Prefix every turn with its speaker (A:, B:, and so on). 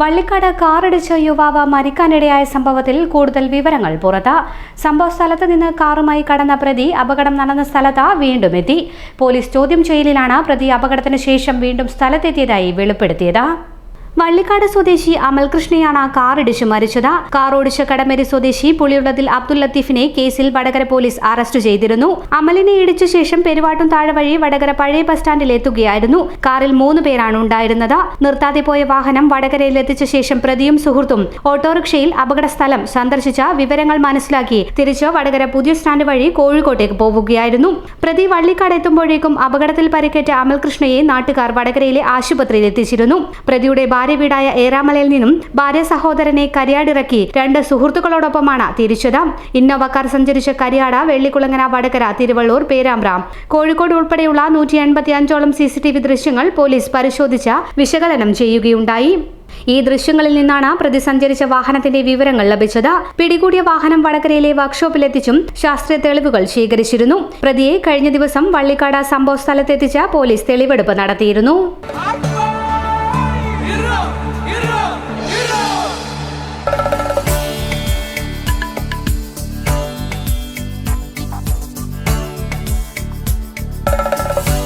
A: വള്ളിക്കാട് കാറിടിച്ച് യുവാവ് മരിക്കാനിടയായ സംഭവത്തിൽ കൂടുതൽ വിവരങ്ങൾ പുറത്ത്. സംഭവസ്ഥലത്ത് നിന്ന് കാറുമായി കടന്ന പ്രതി അപകടം നടന്ന സ്ഥലത്ത് വീണ്ടും എത്തി. പോലീസ് ചോദ്യം ചെയ്യലിലാണ് പ്രതി അപകടത്തിന് ശേഷം വീണ്ടും സ്ഥലത്തെത്തിയതായി വെളിപ്പെടുത്തിയത്. വള്ളിക്കാട് സ്വദേശി അമൽകൃഷ്ണയാണ് കാറിടിച്ച് മരിച്ചത്. കാർ ഓടിച്ച കടമേരി സ്വദേശി പുളിയുള്ളതിൽ അബ്ദുൽ ലത്തീഫിനെ കേസിൽ വടകര പോലീസ് അറസ്റ്റ് ചെയ്തിരുന്നു. അമലിനെ ഇടിച്ച ശേഷം പെരുവാട്ടും താഴെ വഴി വടകര പഴയ ബസ് സ്റ്റാൻഡിൽ എത്തുകയായിരുന്നു. കാറിൽ 3 പേരാണ് ഉണ്ടായിരുന്നത്. നിർത്താതെ പോയ വാഹനം വടകരയിൽ എത്തിച്ച ശേഷം പ്രതിയും സുഹൃത്തും ഓട്ടോറിക്ഷയിൽ അപകട സ്ഥലം സന്ദർശിച്ച വിവരങ്ങൾ മനസ്സിലാക്കി തിരിച്ച് വടകര പുതിയ സ്റ്റാൻഡ് വഴി കോഴിക്കോട്ടേക്ക് പോവുകയായിരുന്നു. പ്രതി വള്ളിക്കാട് എത്തുമ്പോഴേക്കും അപകടത്തിൽ പരിക്കേറ്റ അമൽകൃഷ്ണയെ നാട്ടുകാർ വടകരയിലെ ആശുപത്രിയിൽ എത്തിച്ചിരുന്നു. പ്രതിയുടെ ഭാര്യ വീടായ ഏറാമലയിൽ നിന്നും ഭാര്യ സഹോദരനെ കരിയാടിറക്കി 2 സുഹൃത്തുക്കളോടൊപ്പമാണ് തിരിച്ചത്. ഇന്നോവ കാർ സഞ്ചരിച്ച കരിയാട്, വെള്ളിക്കുളങ്ങര, വടകര, തിരുവള്ളൂർ, പേരാമ്പ്ര, കോഴിക്കോട് ഉൾപ്പെടെയുള്ള 185ഓളം CCTV ദൃശ്യങ്ങൾ പോലീസ് പരിശോധിച്ച് വിശകലനം ചെയ്യുകയുണ്ടായി. ഈ ദൃശ്യങ്ങളിൽ നിന്നാണ് പ്രതി സഞ്ചരിച്ച വാഹനത്തിന്റെ വിവരങ്ങൾ ലഭിച്ചത്. പിടികൂടിയ വാഹനം വടകരയിലെ വർക്ക്ഷോപ്പിലെത്തിച്ചും ശാസ്ത്രീയ തെളിവുകൾ ശേഖരിച്ചിരുന്നു. പ്രതിയെ കഴിഞ്ഞ ദിവസം വള്ളിക്കാട് സംഭവ സ്ഥലത്തെത്തിച്ച് പോലീസ് തെളിവെടുപ്പ് നടത്തിയിരുന്നു.